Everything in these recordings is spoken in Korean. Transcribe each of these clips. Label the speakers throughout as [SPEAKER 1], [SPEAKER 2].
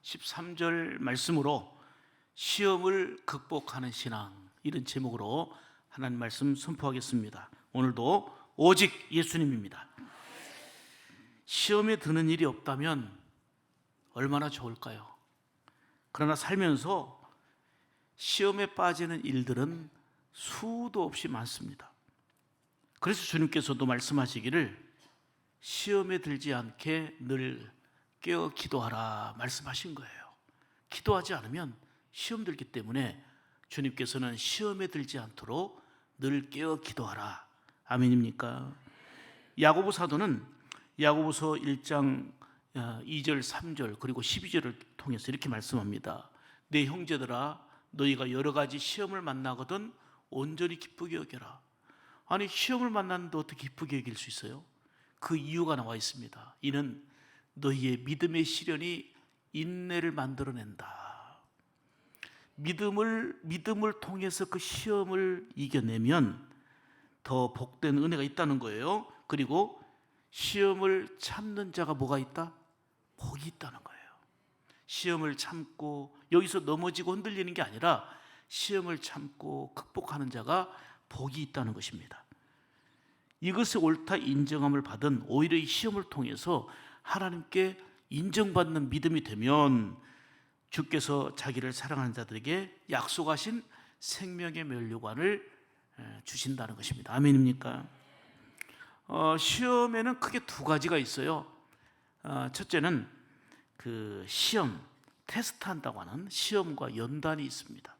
[SPEAKER 1] 13절 말씀으로 시험을 극복하는 신앙, 이런 제목으로 하나님 말씀 선포하겠습니다. 오늘도 오직 예수님입니다. 시험에 드는 일이 없다면 얼마나 좋을까요? 그러나 살면서 시험에 빠지는 일들은 수도 없이 많습니다. 그래서 주님께서도 말씀하시기를 시험에 들지 않게 늘 깨어 기도하라 말씀하신 거예요. 기도하지 않으면 시험 들기 때문에 주님께서는 시험에 들지 않도록 늘 깨어 기도하라. 아멘입니까? 야고보 사도는 야고보서 1장 2절 3절 그리고 12절을 통해서 이렇게 말씀합니다. 내 형제들아, 너희가 여러 가지 시험을 만나거든 온전히 기쁘게 여겨라. 아니, 시험을 만났는데 어떻게 기쁘게 여길 수 있어요? 그 이유가 나와 있습니다. 이는 너희의 믿음의 시련이 인내를 만들어낸다. 믿음을 통해서 그 시험을 이겨내면 더 복된 은혜가 있다는 거예요. 그리고 시험을 참는 자가 뭐가 있다? 복이 있다는 거예요. 시험을 참고 여기서 넘어지고 흔들리는 게 아니라 시험을 참고 극복하는 자가 복이 있다는 것입니다. 이것이 옳다 인정함을 받은 오히려 이 시험을 통해서 하나님께 인정받는 믿음이 되면 주께서 자기를 사랑하는 자들에게 약속하신 생명의 면류관을 주신다는 것입니다. 아멘입니까? 시험에는 크게 두 가지가 있어요. 첫째는 그 시험, 테스트한다고 하는 시험과 연단이 있습니다.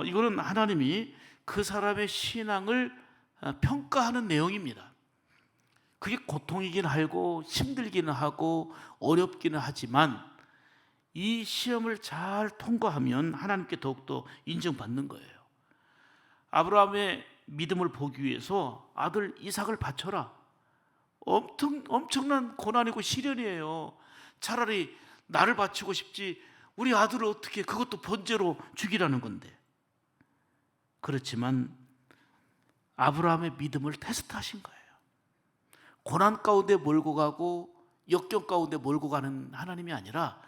[SPEAKER 1] 이거는 하나님이 그 사람의 신앙을 평가하는 내용입니다. 그게 고통이긴 하고 힘들기는 하고 어렵기는 하지만 이 시험을 잘 통과하면 하나님께 더욱더 인정받는 거예요. 아브라함의 믿음을 보기 위해서 아들 이삭을 바쳐라. 엄청난 고난이고 시련이에요. 차라리 나를 바치고 싶지 우리 아들을 어떻게, 그것도 번제로 죽이라는 건데. 그렇지만 아브라함의 믿음을 테스트하신 거예요. 고난 가운데 몰고 가고 역경 가운데 몰고 가는 하나님이 아니라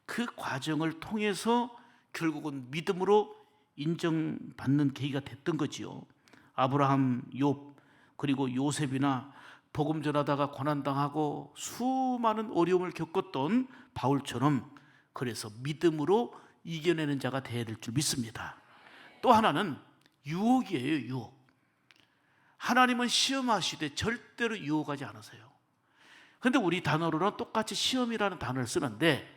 [SPEAKER 1] 그 과정을 통해서 결국은 믿음으로 인정받는 계기가 됐던 거지요. 아브라함, 욥, 그리고 요셉이나 복음 전하다가 고난당하고 수많은 어려움을 겪었던 바울처럼 그래서 믿음으로 이겨내는 자가 되어야 될 줄 믿습니다. 또 하나는 유혹이에요. 유혹. 하나님은 시험하시되 절대로 유혹하지 않으세요. 그런데 우리 단어로는 똑같이 시험이라는 단어를 쓰는데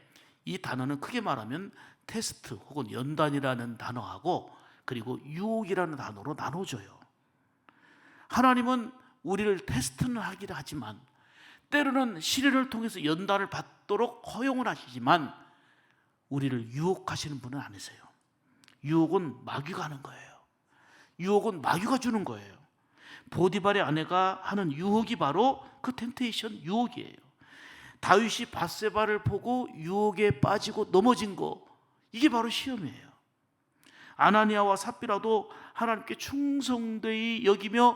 [SPEAKER 1] 이 단어는 크게 말하면 테스트 혹은 연단이라는 단어하고 그리고 유혹이라는 단어로 나눠져요. 하나님은 우리를 테스트는 하기도 하지만 때로는 시련을 통해서 연단을 받도록 허용을 하시지만 우리를 유혹하시는 분은 아니세요. 유혹은 마귀가 하는 거예요. 유혹은 마귀가 주는 거예요. 보디발의 아내가 하는 유혹이 바로 그 템테이션 유혹이에요. 다윗이 밧세바를 보고 유혹에 빠지고 넘어진 거, 이게 바로 시험이에요. 아나니아와 삽비라도 하나님께 충성되이 여기며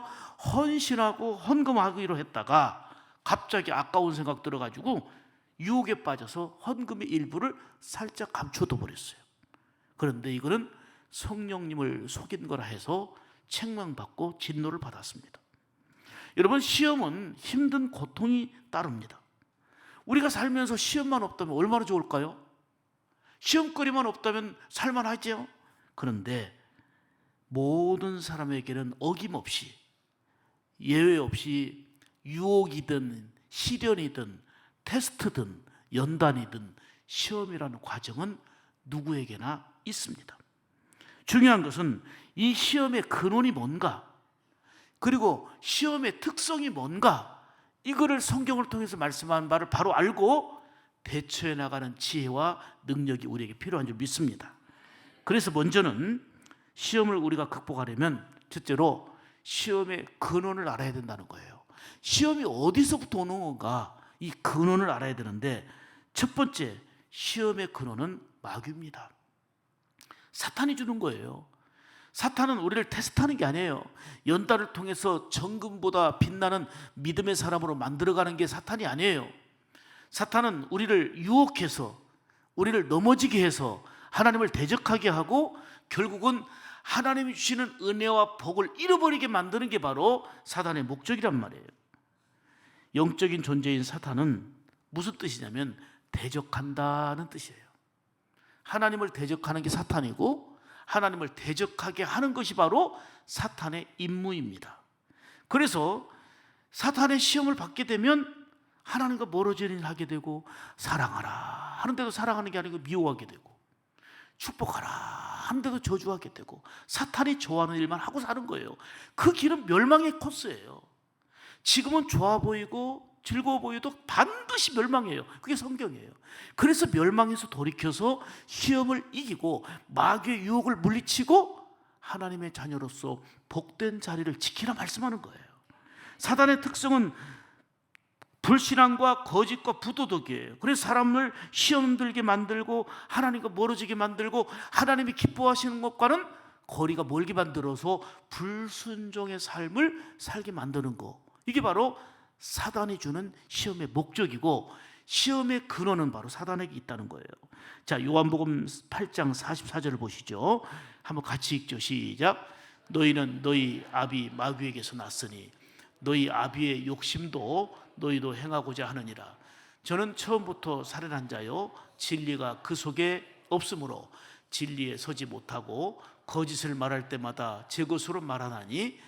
[SPEAKER 1] 헌신하고 헌금하기로 했다가 갑자기 아까운 생각 들어가지고 유혹에 빠져서 헌금의 일부를 살짝 감춰둬 버렸어요. 그런데 이거는 성령님을 속인 거라 해서 책망받고 진노를 받았습니다. 여러분, 시험은 힘든 고통이 따릅니다. 우리가 살면서 시험만 없다면 얼마나 좋을까요? 시험거리만 없다면 살만하죠. 그런데 모든 사람에게는 어김없이 예외 없이 유혹이든 시련이든 테스트든 연단이든 시험이라는 과정은 누구에게나 있습니다. 중요한 것은 이 시험의 근원이 뭔가, 그리고 시험의 특성이 뭔가, 이거를 성경을 통해서 말씀한 바를 바로 알고 대처해 나가는 지혜와 능력이 우리에게 필요한 줄 믿습니다. 그래서 먼저는 시험을 우리가 극복하려면 첫째로 시험의 근원을 알아야 된다는 거예요. 시험이 어디서부터 오는 건가, 이 근원을 알아야 되는데 첫 번째 시험의 근원은 마귀입니다. 사탄이 주는 거예요. 사탄은 우리를 테스트하는 게 아니에요. 연단을 통해서 정금보다 빛나는 믿음의 사람으로 만들어가는 게 사탄이 아니에요. 사탄은 우리를 유혹해서 우리를 넘어지게 해서 하나님을 대적하게 하고 결국은 하나님이 주시는 은혜와 복을 잃어버리게 만드는 게 바로 사단의 목적이란 말이에요. 영적인 존재인 사탄은 무슨 뜻이냐면 대적한다는 뜻이에요. 하나님을 대적하는 게 사탄이고 하나님을 대적하게 하는 것이 바로 사탄의 임무입니다. 그래서 사탄의 시험을 받게 되면 하나님과 멀어지는 일을 하게 되고, 사랑하라 하는데도 사랑하는 게 아니고 미워하게 되고, 축복하라 하는데도 저주하게 되고, 사탄이 좋아하는 일만 하고 사는 거예요. 그 길은 멸망의 코스예요. 지금은 좋아 보이고 즐거워 보여도 반드시 멸망해요. 그게 성경이에요. 그래서 멸망에서 돌이켜서 시험을 이기고 마귀의 유혹을 물리치고 하나님의 자녀로서 복된 자리를 지키라 말씀하는 거예요. 사단의 특성은 불신앙과 거짓과 부도덕이에요. 그래서 사람을 시험 들게 만들고 하나님과 멀어지게 만들고 하나님이 기뻐하시는 것과는 거리가 멀게 만들어서 불순종의 삶을 살게 만드는 거, 이게 바로 사단이 주는 시험의 목적이고 시험의 근원은 바로 사단에게 있다는 거예요. 자, 요한복음 8장 44절을 보시죠. 한번 같이 읽죠. 시작. 너희는 너희 아비 마귀에게서 났으니 너희 아비의 욕심도 너희도 행하고자 하느니라. 저는 처음부터 살인한 자요 진리가 그 속에 없으므로 진리에 서지 못하고 거짓을 말할 때마다 제 것으로 말하나니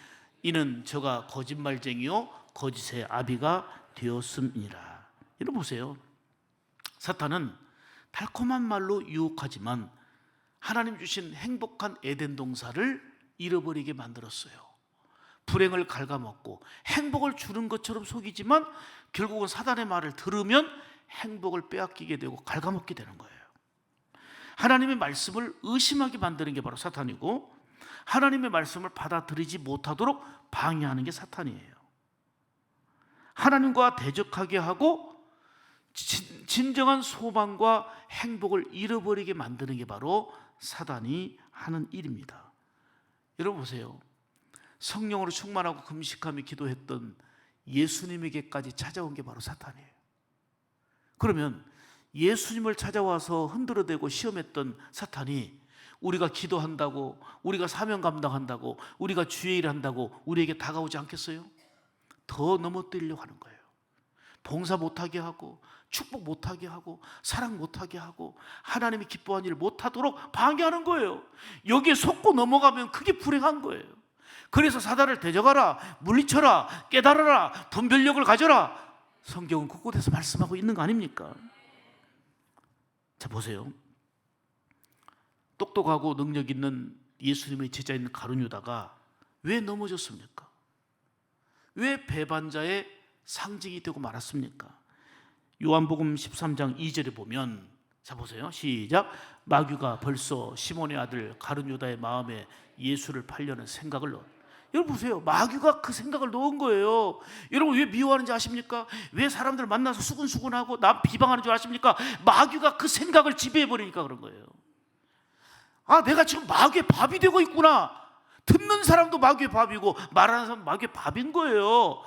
[SPEAKER 1] 이는 저가 거짓말쟁이요 거짓의 아비가 되었음이라. 이러 보세요. 사탄은 달콤한 말로 유혹하지만 하나님 주신 행복한 에덴 동산을 잃어버리게 만들었어요. 불행을 갉아먹고 행복을 주는 것처럼 속이지만 결국은 사단의 말을 들으면 행복을 빼앗기게 되고 갉아먹게 되는 거예요. 하나님의 말씀을 의심하게 만드는 게 바로 사탄이고 하나님의 말씀을 받아들이지 못하도록 방해하는 게 사탄이에요. 하나님과 대적하게 하고 진정한 소망과 행복을 잃어버리게 만드는 게 바로 사단이 하는 일입니다. 여러분 보세요. 성령으로 충만하고 금식하며 기도했던 예수님에게까지 찾아온 게 바로 사탄이에요. 그러면 예수님을 찾아와서 흔들어대고 시험했던 사탄이 우리가 기도한다고, 우리가 사명 감당한다고, 우리가 주의 일 한다고 우리에게 다가오지 않겠어요? 더 넘어뜨리려고 하는 거예요. 봉사 못하게 하고 축복 못하게 하고 사랑 못하게 하고 하나님이 기뻐하는 일을 못하도록 방해하는 거예요. 여기에 속고 넘어가면 그게 불행한 거예요. 그래서 사단을 대적하라, 물리쳐라, 깨달아라, 분별력을 가져라. 성경은 곳곳에서 말씀하고 있는 거 아닙니까? 자, 보세요. 똑똑하고 능력 있는 예수님의 제자인 가룟 유다가 왜 넘어졌습니까? 왜 배반자의 상징이 되고 말았습니까? 요한복음 13장 2절에 보면, 자 보세요. 시작. 마귀가 벌써 시몬의 아들 가룟 유다의 마음에 예수를 팔려는 생각을 넣었다. 여러분 보세요. 마귀가 그 생각을 넣은 거예요. 여러분 왜 미워하는지 아십니까? 왜 사람들 만나서 수근수근하고 남 비방하는 줄 아십니까? 마귀가 그 생각을 지배해버리니까 그런 거예요. 아, 내가 지금 마귀의 밥이 되고 있구나. 듣는 사람도 마귀의 밥이고 말하는 사람도 마귀의 밥인 거예요.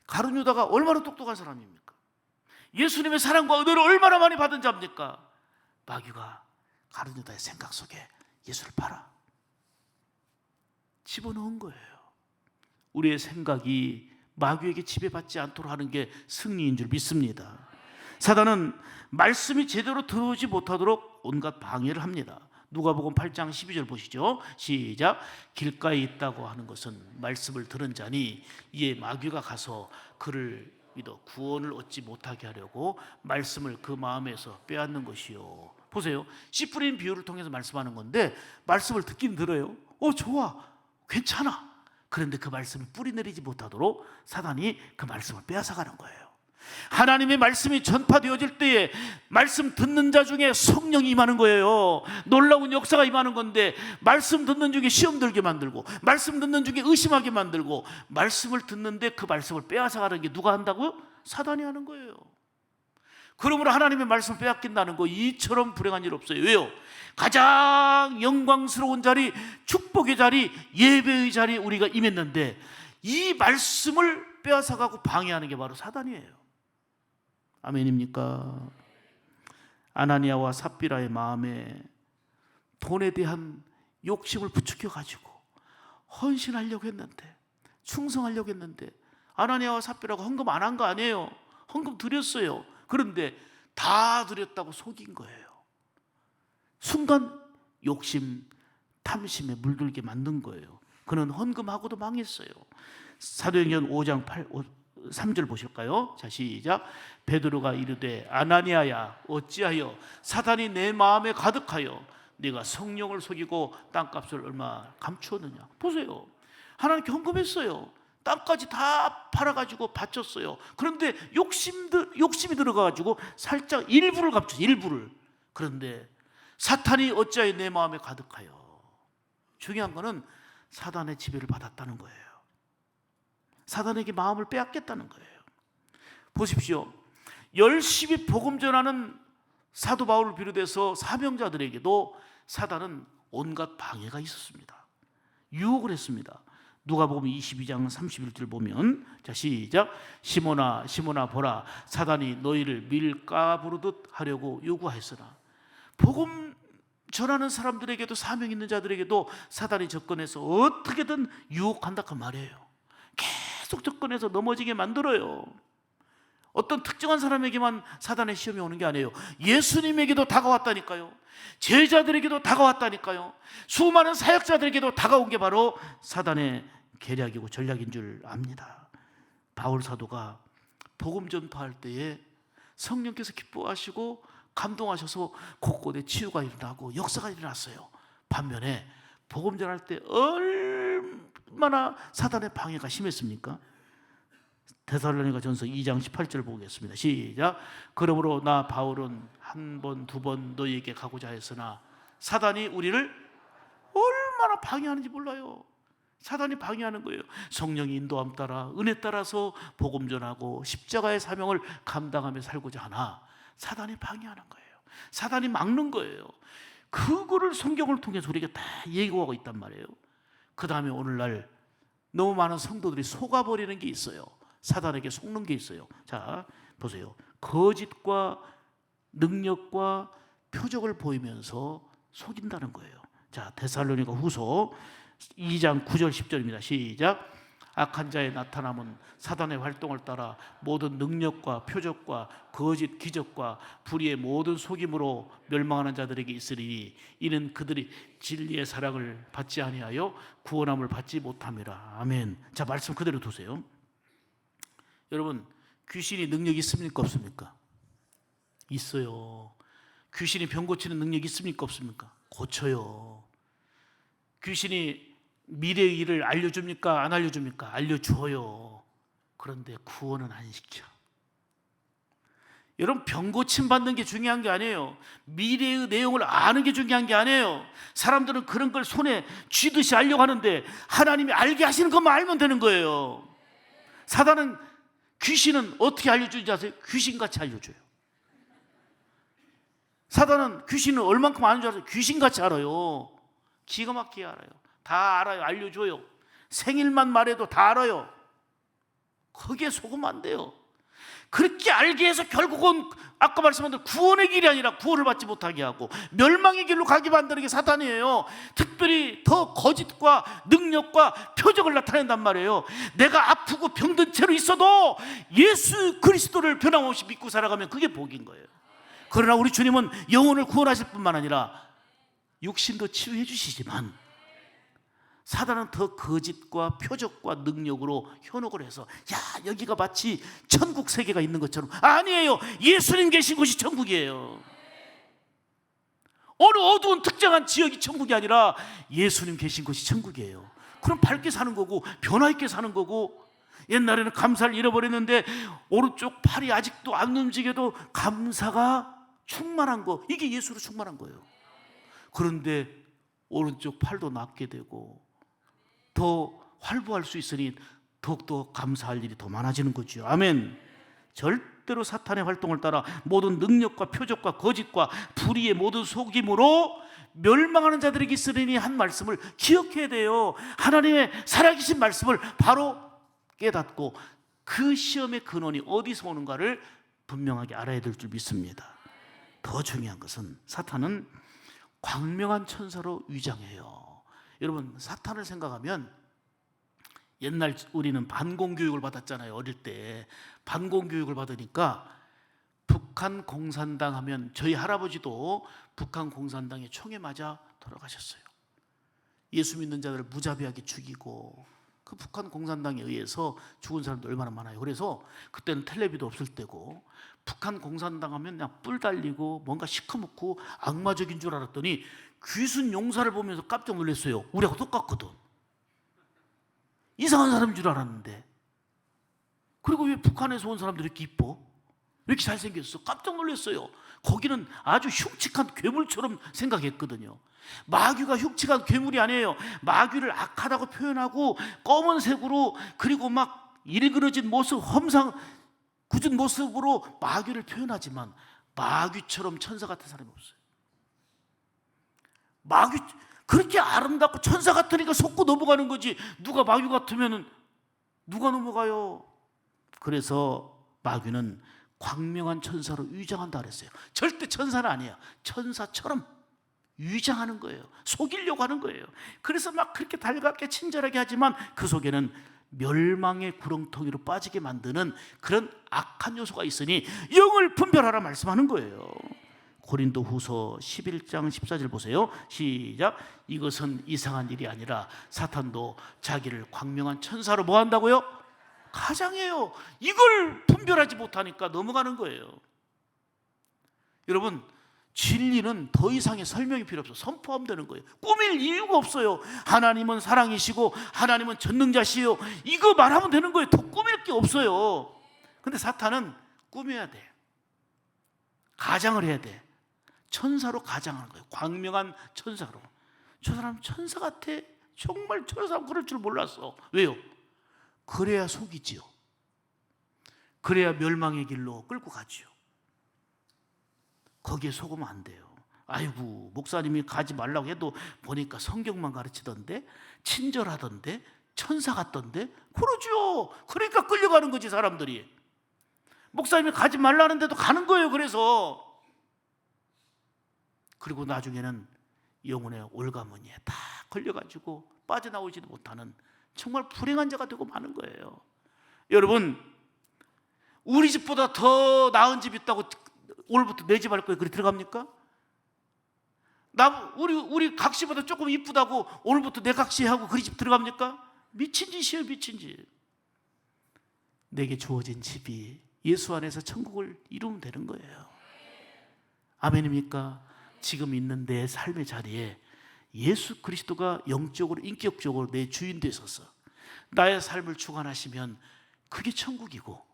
[SPEAKER 1] 가룟 유다가 얼마나 똑똑한 사람입니까? 예수님의 사랑과 은혜를 얼마나 많이 받은 자입니까? 마귀가 가룟 유다의 생각 속에 예수를 팔아 집어넣은 거예요. 우리의 생각이 마귀에게 지배받지 않도록 하는 게 승리인 줄 믿습니다. 사단은 말씀이 제대로 들어오지 못하도록 온갖 방해를 합니다. 누가복음 8장 12절 보시죠. 시작. 길가에 있다고 하는 것은 말씀을 들은 자니 이에 마귀가 가서 그를 믿어 구원을 얻지 못하게 하려고 말씀을 그 마음에서 빼앗는 것이요. 보세요. 씨 뿌린 비유를 통해서 말씀하는 건데 말씀을 듣긴 들어요. 좋아, 괜찮아. 그런데 그 말씀을 뿌리 내리지 못하도록 사단이 그 말씀을 빼앗아가는 거예요. 하나님의 말씀이 전파되어질 때에 말씀 듣는 자 중에 성령이 임하는 거예요. 놀라운 역사가 임하는 건데, 말씀 듣는 중에 시험 들게 만들고 말씀 듣는 중에 의심하게 만들고 말씀을 듣는데 그 말씀을 빼앗아가는 게 누가 한다고요? 사단이 하는 거예요. 그러므로 하나님의 말씀을 빼앗긴다는 거 이처럼 불행한 일 없어요. 왜요? 가장 영광스러운 자리, 축복의 자리, 예배의 자리 우리가 임했는데 이 말씀을 빼앗아가고 방해하는 게 바로 사단이에요. 아멘입니까? 아나니아와 삽비라의 마음에 돈에 대한 욕심을 부추겨 가지고 헌신하려고 했는데, 충성하려고 했는데, 아나니아와 삽비라가 헌금 안 한 거 아니에요. 헌금 드렸어요. 그런데 다 드렸다고 속인 거예요. 순간 욕심, 탐심에 물들게 만든 거예요. 그는 헌금하고도 망했어요. 사도행전 5장 3절 보실까요? 자, 시작. 베드로가 이르되 아나니아야, 어찌하여 사단이 내 마음에 가득하여 네가 성령을 속이고 땅값을 얼마 감추었느냐. 보세요, 하나님께 헌금했어요. 땅까지 다 팔아가지고 바쳤어요. 그런데 욕심이 들어가가지고 살짝 일부를 감췄어요. 일부를. 그런데 사탄이 어찌하여 내 마음에 가득하여. 중요한 거는 사단의 지배를 받았다는 거예요. 사단에게 마음을 빼앗겼다는 거예요. 보십시오, 열심히 복음 전하는 사도 바울을 비롯해서 사명자들에게도 사단은 온갖 방해가 있었습니다. 유혹을 했습니다. 누가복음 22장 31절 보면, 자, 시작. 시몬아 시몬아 보라, 사단이 너희를 밀가부르듯 하려고 요구하였으나. 복음 전하는 사람들에게도, 사명 있는 자들에게도 사단이 접근해서 어떻게든 유혹한다 그 말이에요. 계속 접근해서 넘어지게 만들어요. 어떤 특정한 사람에게만 사단의 시험이 오는 게 아니에요. 예수님에게도 다가왔다니까요. 제자들에게도 다가왔다니까요. 수많은 사역자들에게도 다가온 게 바로 사단의 계략이고 전략인 줄 압니다. 바울 사도가 복음 전파할 때에 성령께서 기뻐하시고 감동하셔서 곳곳에 치유가 일어나고 역사가 일어났어요. 반면에 복음 전할 때 얼마나 사단의 방해가 심했습니까? 데살로니가전서 2장 18절 보겠습니다. 시작. 그러므로 나 바울은 한 번, 두 번 너희에게 가고자 했으나 사단이 우리를 얼마나 방해하는지 몰라요. 사단이 방해하는 거예요. 성령이 인도함 따라 은혜 따라서 복음 전하고 십자가의 사명을 감당하며 살고자 하나 사단이 방해하는 거예요. 사단이 막는 거예요. 그거를 성경을 통해서 우리에게 다 예고하고 있단 말이에요. 그 다음에 오늘날 너무 많은 성도들이 속아버리는 게 있어요. 사단에게 속는 게 있어요. 자, 보세요. 거짓과 능력과 표적을 보이면서 속인다는 거예요. 자, 데살로니가 후서 2장 9절 10절입니다. 시작. 악한 자의 나타남은 사단의 활동을 따라 모든 능력과 표적과 거짓 기적과 불의의 모든 속임으로 멸망하는 자들에게 있으리니 이는 그들이 진리의 사랑을 받지 아니하여 구원함을 받지 못함이라. 아멘. 자, 말씀 그대로 두세요. 여러분, 귀신이 능력이 있습니까 없습니까? 있어요. 귀신이 병 고치는 능력이 있습니까 없습니까? 고쳐요. 귀신이 미래의 일을 알려줍니까 안 알려줍니까? 알려줘요. 그런데 구원은 안 시켜. 여러분, 병 고침 받는 게 중요한 게 아니에요. 미래의 내용을 아는 게 중요한 게 아니에요. 사람들은 그런 걸 손에 쥐듯이 알려고 하는데 하나님이 알게 하시는 것만 알면 되는 거예요. 사단은, 귀신은 어떻게 알려주는지 아세요? 귀신같이 알려줘요. 사단은 귀신은 얼만큼 아는 줄 아세요? 귀신같이 알아요. 기가 막히게 알아요. 다 알아요. 알려줘요. 생일만 말해도 다 알아요. 거기에 속으면 안 돼요. 그렇게 알게 해서 결국은 아까 말씀한 대로 구원의 길이 아니라 구원을 받지 못하게 하고 멸망의 길로 가게 만드는 게 사단이에요. 특별히 더 거짓과 능력과 표적을 나타낸단 말이에요. 내가 아프고 병든 채로 있어도 예수 그리스도를 변함없이 믿고 살아가면 그게 복인 거예요. 그러나 우리 주님은 영혼을 구원하실 뿐만 아니라 육신도 치유해 주시지만 사단은 더 거짓과 표적과 능력으로 현혹을 해서 야, 여기가 마치 천국 세계가 있는 것처럼. 아니에요. 예수님 계신 곳이 천국이에요. 어느 어두운 특정한 지역이 천국이 아니라 예수님 계신 곳이 천국이에요. 그럼 밝게 사는 거고 변화 있게 사는 거고. 옛날에는 감사를 잃어버렸는데 오른쪽 팔이 아직도 안 움직여도 감사가 충만한 거, 이게 예수로 충만한 거예요. 그런데 오른쪽 팔도 낫게 되고 더 활보할 수 있으니 더욱더 감사할 일이 더 많아지는 거죠. 아멘. 절대로 사탄의 활동을 따라 모든 능력과 표적과 거짓과 불의의 모든 속임으로 멸망하는 자들에게 있으리니 한 말씀을 기억해야 돼요. 하나님의 살아계신 말씀을 바로 깨닫고 그 시험의 근원이 어디서 오는가를 분명하게 알아야 될 줄 믿습니다. 더 중요한 것은 사탄은 광명한 천사로 위장해요. 여러분, 사탄을 생각하면 옛날 우리는 반공교육을 받았잖아요. 어릴 때 반공교육을 받으니까 북한 공산당 하면 저희 할아버지도 북한 공산당의 총에 맞아 돌아가셨어요. 예수 믿는 자들을 무자비하게 죽이고, 그 북한 공산당에 의해서 죽은 사람도 얼마나 많아요. 그래서 그때는 텔레비도 없을 때고 북한 공산당 하면 그냥 뿔 달리고 뭔가 시커멓고 악마적인 줄 알았더니 귀순 용사를 보면서 깜짝 놀랐어요. 우리하고 똑같거든. 이상한 사람인 줄 알았는데. 그리고 왜 북한에서 온 사람들이 이렇게 이뻐? 왜 이렇게 잘생겼어? 깜짝 놀랐어요. 거기는 아주 흉측한 괴물처럼 생각했거든요. 마귀가 흉측한 괴물이 아니에요. 마귀를 악하다고 표현하고 검은색으로, 그리고 막 일그러진 모습, 굳은 모습으로 마귀를 표현하지만 마귀처럼 천사 같은 사람이 없어요. 마귀 그렇게 아름답고 천사 같으니까 속고 넘어가는 거지, 누가 마귀 같으면 누가 넘어가요? 그래서 마귀는 광명한 천사로 위장한다 그랬어요. 절대 천사는 아니에요. 천사처럼 위장하는 거예요. 속이려고 하는 거예요. 그래서 막 그렇게 달갑게 친절하게 하지만 그 속에는 멸망의 구렁텅이로 빠지게 만드는 그런 악한 요소가 있으니 영을 분별하라 말씀하는 거예요. 고린도후서 11장 14절 보세요. 시작. 이것은 이상한 일이 아니라 사탄도 자기를 광명한 천사로 뭐 한다고요? 가장해요. 이걸 분별하지 못하니까 넘어가는 거예요. 여러분, 진리는 더 이상의 설명이 필요 없어요. 선포하면 거예요. 꾸밀 이유가 없어요. 하나님은 사랑이시고 하나님은 전능자시요, 이거 말하면 되는 거예요. 더 꾸밀 게 없어요. 근데 사탄은 꾸며야 돼. 가장을 해야 돼. 천사로 가장하는 거예요. 광명한 천사로. 저 사람 천사 같아. 정말 저 사람 그럴 줄 몰랐어. 왜요? 그래야 속이지요. 그래야 멸망의 길로 끌고 가지요. 거기에 속으면 안 돼요. 아이고, 목사님이 가지 말라고 해도 보니까 성경만 가르치던데, 친절하던데, 천사 같던데. 그러죠. 그러니까 끌려가는 거지, 사람들이. 목사님이 가지 말라는데도 가는 거예요. 그리고 나중에는 영혼의 올가문이에 다 걸려가지고 빠져나오지도 못하는 정말 불행한 자가 되고 마는 거예요. 여러분, 우리 집보다 더 나은 집 있다고 오늘부터 내 집 할 거예요. 그래 들어갑니까? 우리 각시보다 조금 이쁘다고 오늘부터 내 각시하고 그리 집 들어갑니까? 미친 짓이에요, 미친 짓. 내게 주어진 집이 예수 안에서 천국을 이루면 되는 거예요. 아멘입니까? 지금 있는 내 삶의 자리에 예수 그리스도가 영적으로, 인격적으로 내 주인 되셔서 나의 삶을 주관하시면 그게 천국이고,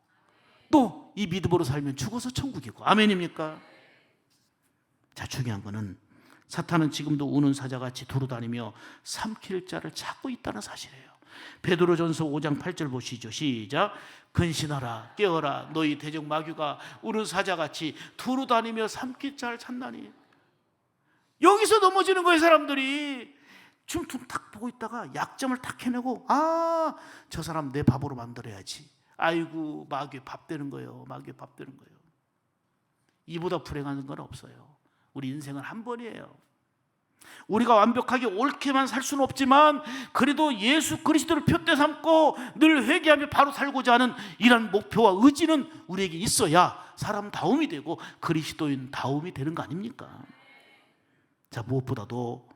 [SPEAKER 1] 또 이 믿음으로 살면 죽어서 천국이고. 아멘입니까? 자, 중요한 거는 사탄은 지금도 우는 사자같이 두루다니며 삼킬 자를 찾고 있다는 사실이에요. 베드로전서 5장 8절 보시죠. 시작. 근신하라, 깨어라, 너희 대적 마귀가 우는 사자같이 두루다니며 삼킬 자를 찾나니. 여기서 넘어지는 거예요. 사람들이 좀 탁 보고 있다가 약점을 탁 해내고, 아, 저 사람 내 밥으로 만들어야지. 아이고, 마귀의 밥 되는 거예요. 마귀의 밥 되는 거예요. 이보다 불행한 건 없어요. 우리 인생은 한 번이에요. 우리가 완벽하게 옳게만 살 수는 없지만 그래도 예수 그리스도를 표대 삼고 늘 회개하며 바로 살고자 하는 이런 목표와 의지는 우리에게 있어야 사람다움이 되고 그리스도인다움이 되는 거 아닙니까? 자, 무엇보다도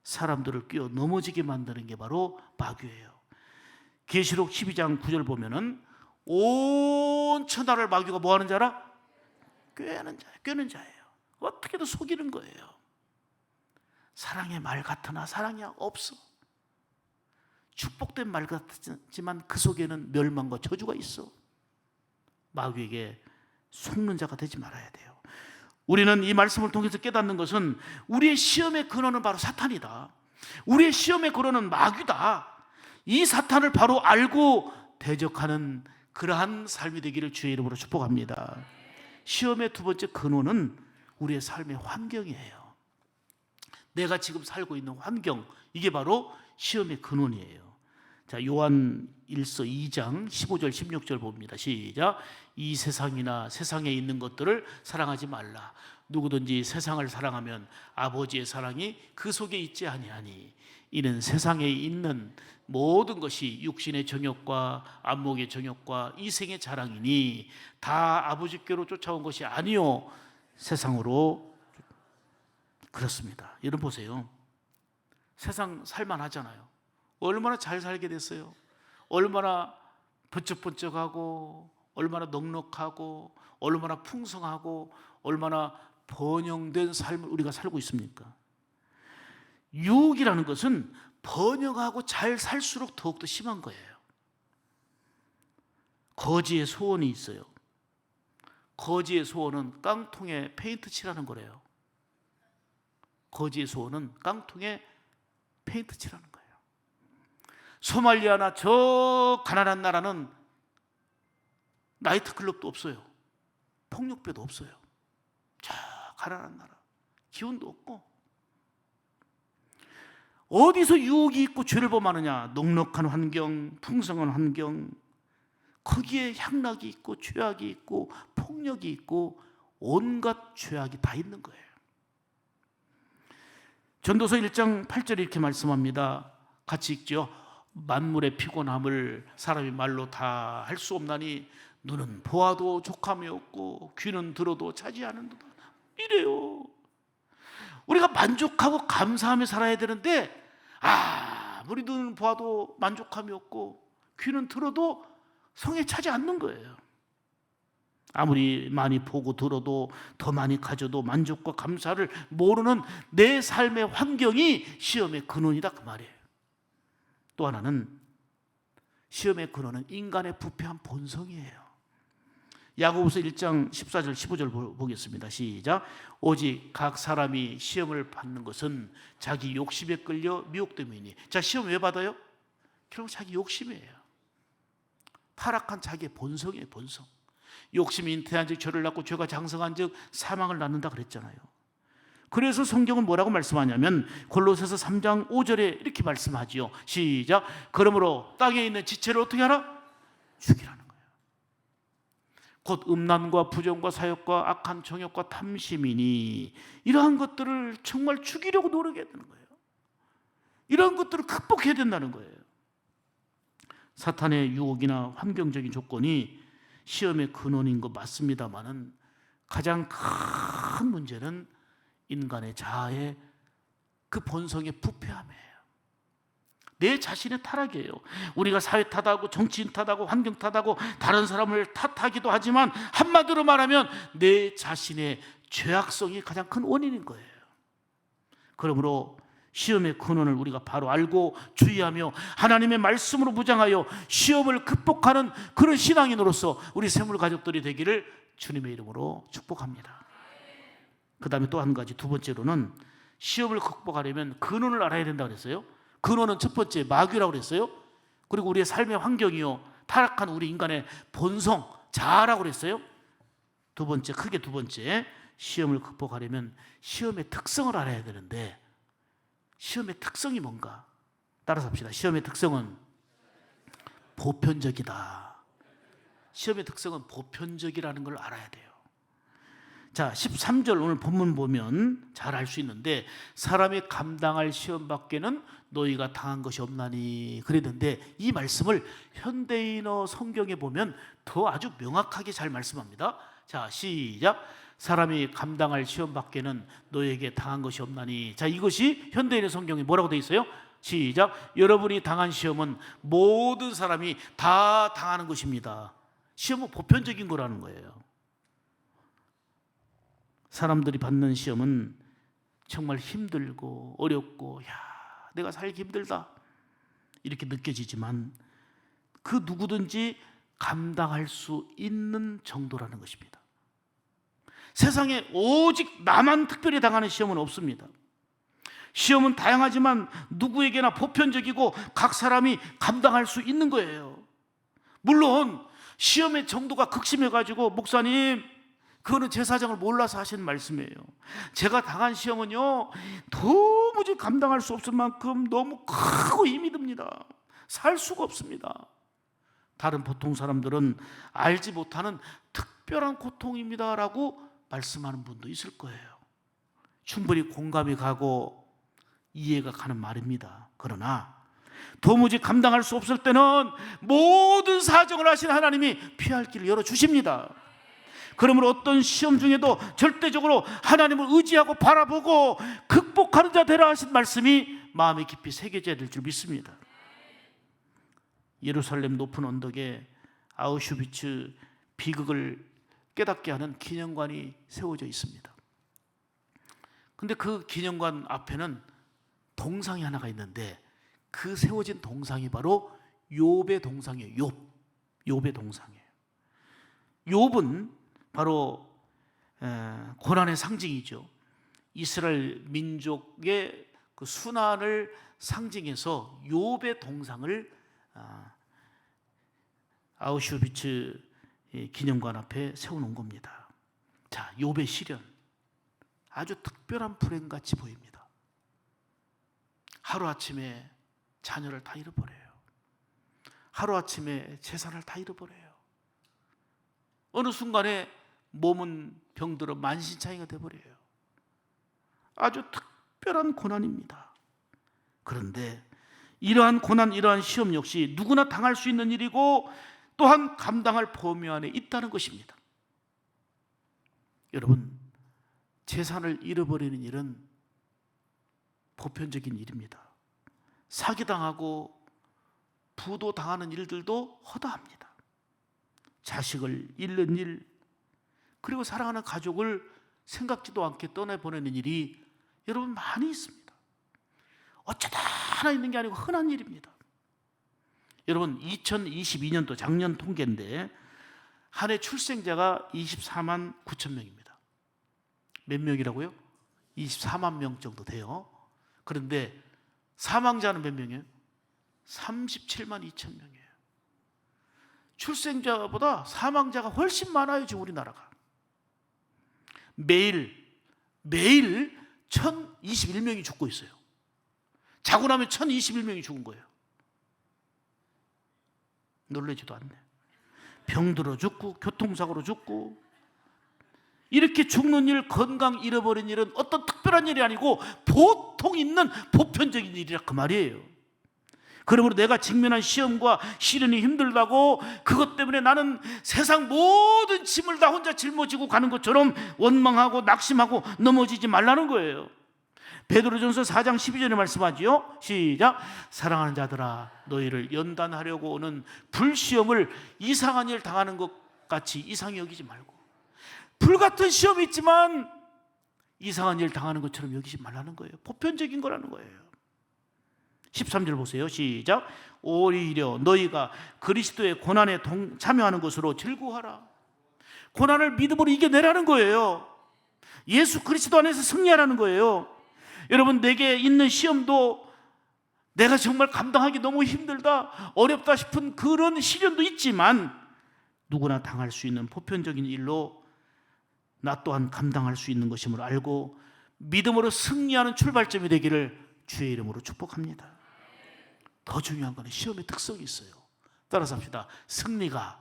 [SPEAKER 1] 사람들을 끼어 넘어지게 만드는 게 바로 마귀예요. 계시록 12장 9절 보면은 온 천하를 마귀가 뭐 하는 자라? 꿰는 자예요. 어떻게든 속이는 거예요. 사랑의 말 같으나 사랑이 없어. 축복된 말 같지만 그 속에는 멸망과 저주가 있어. 마귀에게 속는 자가 되지 말아야 돼요. 우리는 이 말씀을 통해서 깨닫는 것은 우리의 시험의 근원은 바로 사탄이다. 우리의 시험의 근원은 마귀다. 이 사탄을 바로 알고 대적하는 그러한 삶이 되기를 주의 이름으로 축복합니다. 시험의 두 번째 근원은 우리의 삶의 환경이에요. 내가 지금 살고 있는 환경, 이게 바로 시험의 근원이에요. 자, 요한 1서 2장 15절 16절 봅니다. 시작. 이 세상이나 세상에 있는 것들을 사랑하지 말라. 누구든지 세상을 사랑하면 아버지의 사랑이 그 속에 있지 아니하니 이는 세상에 있는 모든 것이 육신의 정욕과 안목의 정욕과 이생의 자랑이니 다 아버지께로 쫓아온 것이 아니요 세상으로. 그렇습니다. 여러분 보세요. 세상 살만하잖아요. 얼마나 잘 살게 됐어요. 얼마나 번쩍번쩍하고 얼마나 넉넉하고 얼마나 풍성하고 얼마나 번영된 삶을 우리가 살고 있습니까? 유혹이라는 것은 번영하고 잘 살수록 더욱더 심한 거예요. 거지의 소원이 있어요. 거지의 소원은 깡통에 페인트 칠하는 거래요. 거지의 소원은 깡통에 페인트 칠하는 거예요. 소말리아나 저 가난한 나라는 나이트클럽도 없어요. 폭력배도 없어요. 저 가난한 나라, 기운도 없고. 어디서 유혹이 있고 죄를 범하느냐? 넉넉한 환경, 풍성한 환경, 거기에 향락이 있고 죄악이 있고 폭력이 있고 온갖 죄악이 다 있는 거예요. 전도서 1장 8절에 이렇게 말씀합니다. 같이 읽죠. 만물의 피곤함을 사람이 말로 다 할 수 없나니 눈은 보아도 족함이 없고 귀는 들어도 차지하는도다. 이래요. 우리가 만족하고 감사하며 살아야 되는데 우리 눈은 보아도 만족함이 없고 귀는 들어도 성에 차지 않는 거예요. 아무리 많이 보고 들어도 더 많이 가져도 만족과 감사를 모르는 내 삶의 환경이 시험의 근원이다 그 말이에요. 또 하나는 시험의 근원은 인간의 부패한 본성이에요. 야고보서 1장 14절 15절 보겠습니다. 시작. 오직 각 사람이 시험을 받는 것은 자기 욕심에 끌려 미혹됨이니. 자, 시험 왜 받아요? 결국 자기 욕심이에요. 타락한 자기의 본성이에요. 본성. 욕심이 잉태한 즉 죄를 낳고 죄가 장성한 즉 사망을 낳는다 그랬잖아요. 그래서 성경은 뭐라고 말씀하냐면 골로새서 3장 5절에 이렇게 말씀하지요. 시작. 그러므로 땅에 있는 지체를 어떻게 하라? 죽이라는 거예요. 곧 음란과 부정과 사욕과 악한 정욕과 탐심이니 이러한 것들을 정말 죽이려고 노력해야 되는 거예요. 이러한 것들을 극복해야 된다는 거예요. 사탄의 유혹이나 환경적인 조건이 시험의 근원인 것 맞습니다만은 가장 큰 문제는 인간의 자아의 그 본성의 부패함이에요. 내 자신의 타락이에요. 우리가 사회 탓하고 정치인 탓하고 환경 탓하고 다른 사람을 탓하기도 하지만 한마디로 말하면 내 자신의 죄악성이 가장 큰 원인인 거예요. 그러므로 시험의 근원을 우리가 바로 알고 주의하며 하나님의 말씀으로 무장하여 시험을 극복하는 그런 신앙인으로서 우리 세물 가족들이 되기를 주님의 이름으로 축복합니다. 그 다음에 또 한 가지, 두 번째로는 시험을 극복하려면 근원을 알아야 된다고 그랬어요. 근원은 첫 번째 마귀라고 그랬어요. 그리고 우리의 삶의 환경이요 타락한 우리 인간의 본성, 자아라고 그랬어요. 두 번째, 크게 두 번째, 시험을 극복하려면 시험의 특성을 알아야 되는데 시험의 특성이 뭔가? 따라서 합시다. 시험의 특성은 보편적이다. 시험의 특성은 보편적이라는 걸 알아야 돼요. 자, 13절 오늘 본문 보면 잘 알 수 있는데 사람이 감당할 시험 밖에는 너희가 당한 것이 없나니 그랬는데 이 말씀을 현대인어 성경에 보면 더 아주 명확하게 잘 말씀합니다. 자, 시작. 사람이 감당할 시험 밖에는 너에게 당한 것이 없나니. 자, 이것이 현대인의 성경에 뭐라고 되어 있어요? 시작. 여러분이 당한 시험은 모든 사람이 다 당하는 것입니다. 시험은 보편적인 거라는 거예요. 사람들이 받는 시험은 정말 힘들고 어렵고 내가 살기 힘들다 이렇게 느껴지지만 그 누구든지 감당할 수 있는 정도라는 것입니다. 세상에 오직 나만 특별히 당하는 시험은 없습니다. 시험은 다양하지만 누구에게나 보편적이고 각 사람이 감당할 수 있는 거예요. 물론 시험의 정도가 극심해가지고 목사님 그거는 제 사정을 몰라서 하시는 말씀이에요. 제가 당한 시험은요 도무지 감당할 수 없을 만큼 너무 크고 힘이 듭니다. 살 수가 없습니다. 다른 보통 사람들은 알지 못하는 특별한 고통입니다라고 말씀하는 분도 있을 거예요. 충분히 공감이 가고 이해가 가는 말입니다. 그러나 도무지 감당할 수 없을 때는 모든 사정을 하신 하나님이 피할 길을 열어주십니다. 그러므로 어떤 시험 중에도 절대적으로 하나님을 의지하고 바라보고 극복하는 자 되라 하신 말씀이 마음에 깊이 새겨져야 될 줄 믿습니다. 예루살렘 높은 언덕에 아우슈비츠 비극을 깨닫게 하는 기념관이 세워져 있습니다. 근데 그 기념관 앞에는 동상이 하나가 있는데 그 세워진 동상이 바로 욥의 동상이에요. 욥의 동상이에요. 욥은 바로 고난의 상징이죠. 이스라엘 민족의 그 순환을 상징해서 욥의 동상을 아우슈비츠 기념관 앞에 세워놓은 겁니다. 자, 욥의 시련 아주 특별한 불행같이 보입니다. 하루아침에 자녀를 다 잃어버려요. 하루아침에 재산을 다 잃어버려요. 어느 순간에 몸은 병들어 만신창이가 돼버려요. 아주 특별한 고난입니다. 그런데 이러한 고난, 이러한 시험 역시 누구나 당할 수 있는 일이고 또한 감당할 범위 안에 있다는 것입니다. 여러분, 재산을 잃어버리는 일은 보편적인 일입니다. 사기당하고 부도당하는 일들도 허다합니다. 자식을 잃는 일, 그리고 사랑하는 가족을 생각지도 않게 떠나보내는 일이 여러분 많이 있습니다. 어쩌다 하나 있는 게 아니고 흔한 일입니다. 여러분, 2022년도 작년 통계인데 한 해 출생자가 24만 9천 명입니다. 몇 명이라고요? 24만 명 정도 돼요. 그런데 사망자는 몇 명이에요? 37만 2천 명이에요. 출생자보다 사망자가 훨씬 많아요, 지금 우리나라가. 매일 1021명이 죽고 있어요. 자고 나면 1021명이 죽은 거예요. 놀라지도 않네. 병들어 죽고 교통사고로 죽고 이렇게 죽는 일, 건강 잃어버린 일은 어떤 특별한 일이 아니고 보통 있는 보편적인 일이라 그 말이에요. 그러므로 내가 직면한 시험과 시련이 힘들다고 그것 때문에 나는 세상 모든 짐을 다 혼자 짊어지고 가는 것처럼 원망하고 낙심하고 넘어지지 말라는 거예요. 베드로전서 4장 12절에 말씀하지요. 시작. 사랑하는 자들아, 너희를 연단하려고 오는 불시험을 이상한 일 당하는 것 같이 이상히 여기지 말고, 불같은 시험이 있지만 이상한 일 당하는 것처럼 여기지 말라는 거예요. 보편적인 거라는 거예요. 13절 보세요. 시작. 오히려 너희가 그리스도의 고난에 참여하는 것으로 즐거워하라. 고난을 믿음으로 이겨내라는 거예요. 예수 그리스도 안에서 승리하라는 거예요. 여러분, 내게 있는 시험도 내가 정말 감당하기 너무 힘들다, 어렵다 싶은 그런 시련도 있지만 누구나 당할 수 있는 보편적인 일로 나 또한 감당할 수 있는 것임을 알고 믿음으로 승리하는 출발점이 되기를 주의 이름으로 축복합니다. 더 중요한 건 시험의 특성이 있어요. 따라서 합시다. 승리가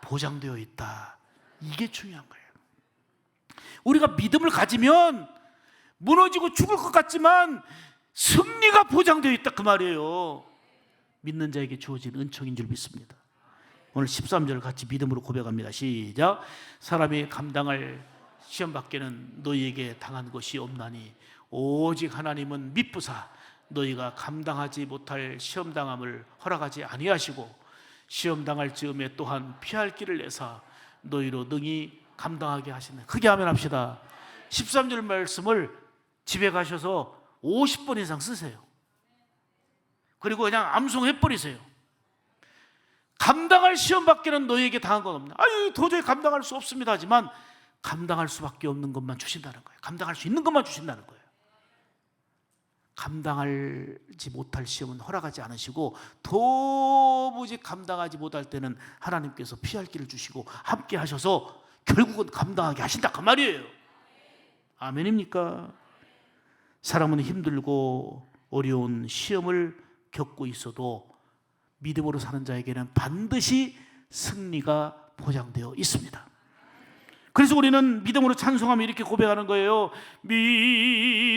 [SPEAKER 1] 보장되어 있다. 이게 중요한 거예요. 우리가 믿음을 가지면 무너지고 죽을 것 같지만 승리가 보장되어 있다 그 말이에요. 믿는 자에게 주어진 은총인 줄 믿습니다. 오늘 13절 같이 믿음으로 고백합니다. 시작. 사람이 감당할 시험 밖에는 너희에게 당한 것이 없나니 오직 하나님은 미쁘사 너희가 감당하지 못할 시험당함을 허락하지 아니하시고 시험당할 즈음에 또한 피할 길을 내사 너희로 능히 감당하게 하시네. 크게 아멘 합시다. 13절 말씀을 집에 가셔서 50번 이상 쓰세요. 그리고 그냥 암송해버리세요. 감당할 시험 밖에는 너희에게 당한 건 없나? 아유, 도저히 감당할 수 없습니다 하지만 감당할 수밖에 없는 것만 주신다는 거예요. 감당할 수 있는 것만 주신다는 거예요. 감당하지 못할 시험은 허락하지 않으시고 도무지 감당하지 못할 때는 하나님께서 피할 길을 주시고 함께 하셔서 결국은 감당하게 하신다 그 말이에요. 아멘입니까? 사람은 힘들고 어려운 시험을 겪고 있어도 믿음으로 사는 자에게는 반드시 승리가 보장되어 있습니다. 그래서 우리는 믿음으로 찬송하며 이렇게 고백하는 거예요. 믿음이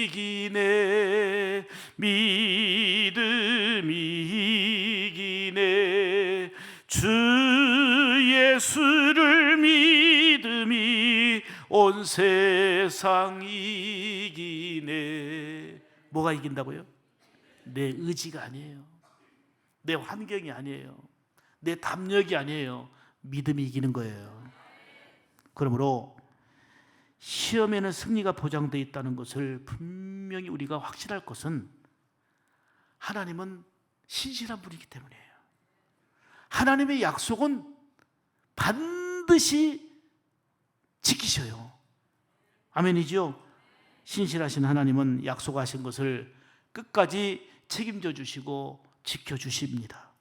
[SPEAKER 1] 이기네, 믿음이 이기네, 주 예수를 믿음이 온 세상 이기네. 뭐가 이긴다고요? 내 의지가 아니에요, 내 환경이 아니에요, 내 담력이 아니에요. 믿음이 이기는 거예요. 그러므로 시험에는 승리가 보장되어 있다는 것을 분명히 우리가 확신할 것은, 하나님은 신실한 분이기 때문이에요. 하나님의 약속은 반드시 지키셔요. 아멘이죠? 신실하신 하나님은 약속하신 것을 끝까지 책임져 주시고 지켜주십니다.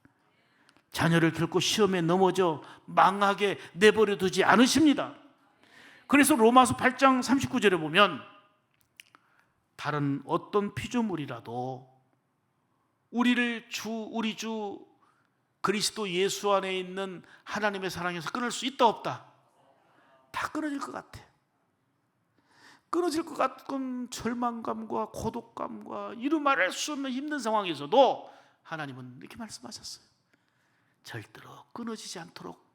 [SPEAKER 1] 자녀를 결코 시험에 넘어져 망하게 내버려 두지 않으십니다. 그래서 로마서 8장 39절에 보면, 다른 어떤 피조물이라도 우리 주 그리스도 예수 안에 있는 하나님의 사랑에서 끊을 수 있다 없다? 다 끊어질 것 같아. 끊어질 것 같은 절망감과 고독감과 이루 말할 수 없는 힘든 상황에서도 하나님은 이렇게 말씀하셨어요. 절대로 끊어지지 않도록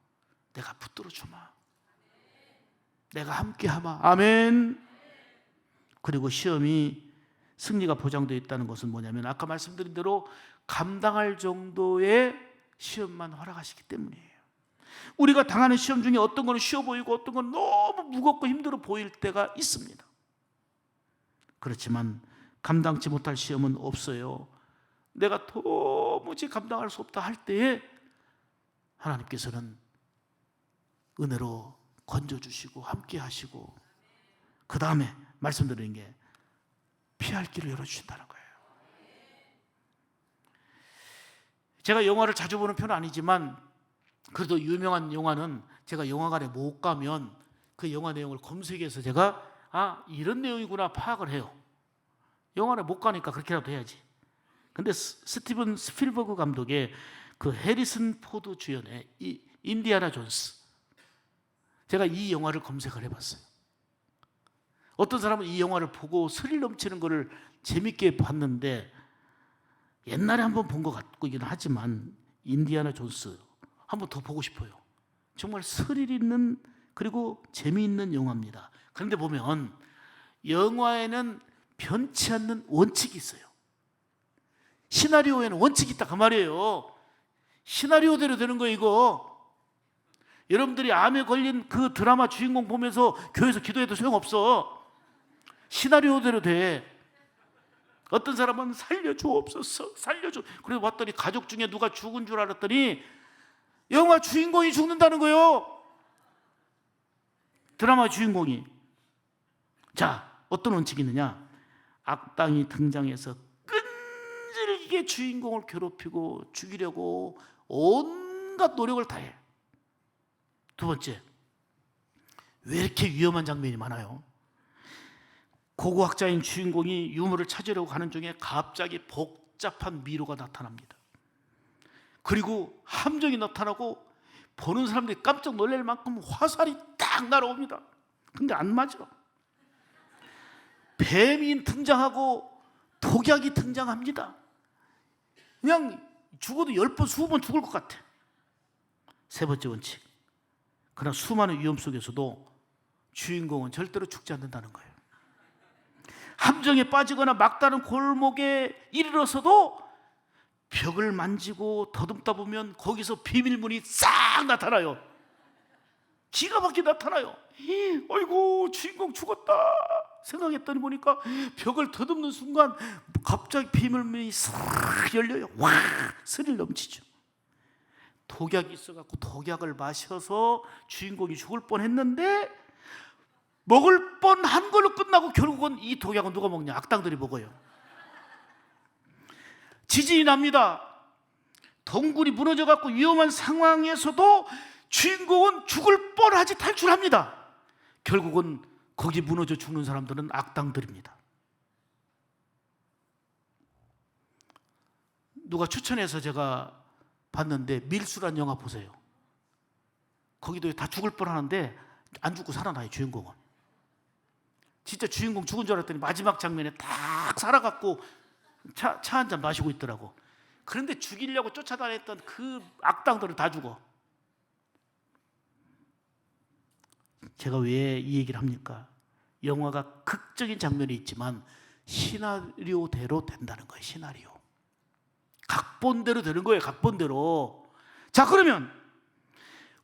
[SPEAKER 1] 내가 붙들어 주마, 내가 함께 하마. 아멘. 그리고 시험이 승리가 보장되어 있다는 것은 뭐냐면, 아까 말씀드린 대로 감당할 정도의 시험만 허락하시기 때문이에요. 우리가 당하는 시험 중에 어떤 거는 쉬워 보이고 어떤 건 너무 무겁고 힘들어 보일 때가 있습니다. 그렇지만 감당치 못할 시험은 없어요. 내가 도무지 감당할 수 없다 할 때에 하나님께서는 은혜로 건져주시고 함께 하시고, 그 다음에 말씀드리는 게 피할 길을 열어주신다는 거예요. 제가 영화를 자주 보는 편은 아니지만, 그래도 유명한 영화는 제가 영화관에 못 가면 그 영화 내용을 검색해서 제가 이런 내용이구나 파악을 해요. 영화관에 못 가니까 그렇게라도 해야지. 근데 스티븐 스필버그 감독의 그 해리슨 포드 주연의 이 인디아나 존스, 제가 이 영화를 검색을 해봤어요. 어떤 사람은 이 영화를 보고 스릴 넘치는 것을 재밌게 봤는데, 옛날에 한번 본 것 같긴 하지만 인디아나 존스 한번 더 보고 싶어요. 정말 스릴 있는, 그리고 재미있는 영화입니다. 그런데 보면 영화에는 변치 않는 원칙이 있어요. 시나리오에는 원칙이 있다 그 말이에요. 시나리오대로 되는 거예요 이거. 여러분들이 암에 걸린 그 드라마 주인공 보면서 교회에서 기도해도 소용없어. 시나리오대로 돼. 어떤 사람은 살려주옵소서, 살려줘. 그래서 왔더니 가족 중에 누가 죽은 줄 알았더니 영화 주인공이 죽는다는 거예요. 드라마 주인공이. 자, 어떤 원칙이 있느냐? 악당이 등장해서 끈질기게 주인공을 괴롭히고 죽이려고 온갖 노력을 다해. 두 번째, 왜 이렇게 위험한 장면이 많아요? 고고학자인 주인공이 유물을 찾으려고 가는 중에 갑자기 복잡한 미로가 나타납니다. 그리고 함정이 나타나고 보는 사람들이 깜짝 놀랄 만큼 화살이 딱 날아옵니다. 근데 안 맞아. 뱀이 등장하고 독약이 등장합니다. 그냥 죽어도 10번, 20번 죽을 것 같아. 세 번째 원칙, 그러나 수많은 위험 속에서도 주인공은 절대로 죽지 않는다는 거예요. 함정에 빠지거나 막다른 골목에 이르러서도 벽을 만지고 더듬다 보면 거기서 비밀문이 싹 나타나요. 기가 막히게 나타나요. 어이구, 주인공 죽었다 생각했더니 보니까 벽을 더듬는 순간 갑자기 비밀문이 싹 열려요. 와, 스릴 넘치죠. 독약이 있어갖고 독약을 마셔서 주인공이 죽을 뻔했는데, 먹을 뻔한 걸로 끝나고 결국은 이 독약은 누가 먹냐? 악당들이 먹어요. 지진이 납니다. 동굴이 무너져갖고 위험한 상황에서도 주인공은 죽을 뻔하지 탈출합니다. 결국은 거기 무너져 죽는 사람들은 악당들입니다. 누가 추천해서 제가 봤는데 밀수란 영화 보세요. 거기도 다 죽을 뻔하는데 안 죽고 살아나요, 주인공은. 진짜 주인공 죽은 줄 알았더니 마지막 장면에 딱 살아갖고 차 한 잔 마시고 있더라고. 그런데 죽이려고 쫓아다녔던 그 악당들은 다 죽어. 제가 왜 이 얘기를 합니까? 영화가 극적인 장면이 있지만 시나리오대로 된다는 거예요. 시나리오. 각본대로 되는 거예요. 각본대로. 자, 그러면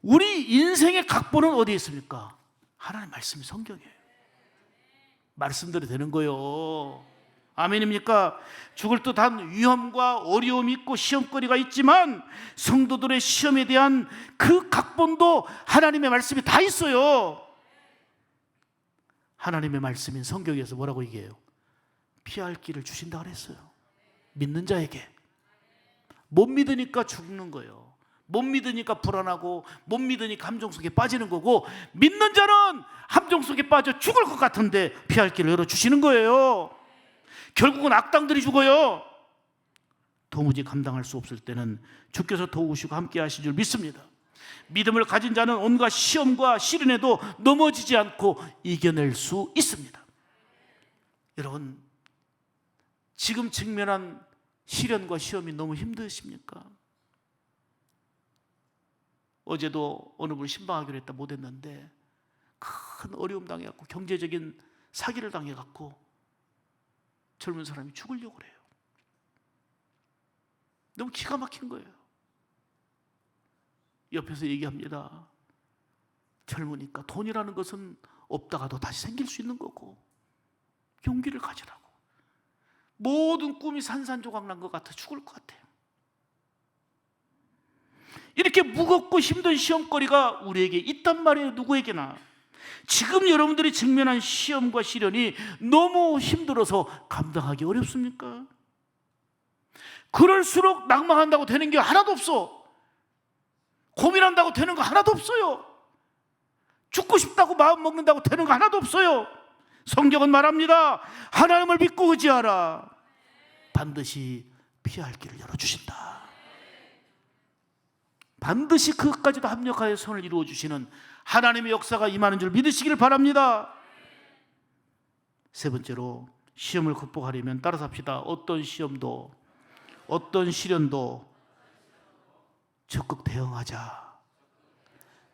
[SPEAKER 1] 우리 인생의 각본은 어디에 있습니까? 하나님 말씀이 성경이에요. 말씀대로 되는 거예요. 아멘입니까? 죽을 듯한 위험과 어려움이 있고 시험거리가 있지만 성도들의 시험에 대한 그 각본도 하나님의 말씀이 다 있어요. 하나님의 말씀인 성경에서 뭐라고 얘기해요? 피할 길을 주신다 그랬어요. 믿는 자에게. 못 믿으니까 죽는 거예요. 못 믿으니까 불안하고 못 믿으니까 함정 속에 빠지는 거고, 믿는 자는 함정 속에 빠져 죽을 것 같은데 피할 길을 열어주시는 거예요. 결국은 악당들이 죽어요. 도무지 감당할 수 없을 때는 주께서 도우시고 함께 하실 줄 믿습니다. 믿음을 가진 자는 온갖 시험과 시련에도 넘어지지 않고 이겨낼 수 있습니다. 여러분, 지금 직면한 시련과 시험이 너무 힘드십니까? 어제도 어느 분 신방하기로 했다 못했는데 큰 어려움 당해갖고 경제적인 사기를 당해갖고 젊은 사람이 죽으려고 그래요. 너무 기가 막힌 거예요. 옆에서 얘기합니다. 젊으니까 돈이라는 것은 없다가도 다시 생길 수 있는 거고 용기를 가지라고. 모든 꿈이 산산조각 난 것 같아 죽을 것 같아요. 이렇게 무겁고 힘든 시험거리가 우리에게 있단 말이에요. 누구에게나. 지금 여러분들이 직면한 시험과 시련이 너무 힘들어서 감당하기 어렵습니까? 그럴수록 낭망한다고 되는 게 하나도 없어. 고민한다고 되는 거 하나도 없어요. 죽고 싶다고 마음 먹는다고 되는 거 하나도 없어요. 성경은 말합니다. 하나님을 믿고 의지하라. 반드시 피할 길을 열어주신다. 반드시 그것까지도 합력하여 선을 이루어주시는 하나님의 역사가 임하는 줄 믿으시길 바랍니다. 세 번째로, 시험을 극복하려면 따라서 합시다. 어떤 시험도 어떤 시련도 적극 대응하자.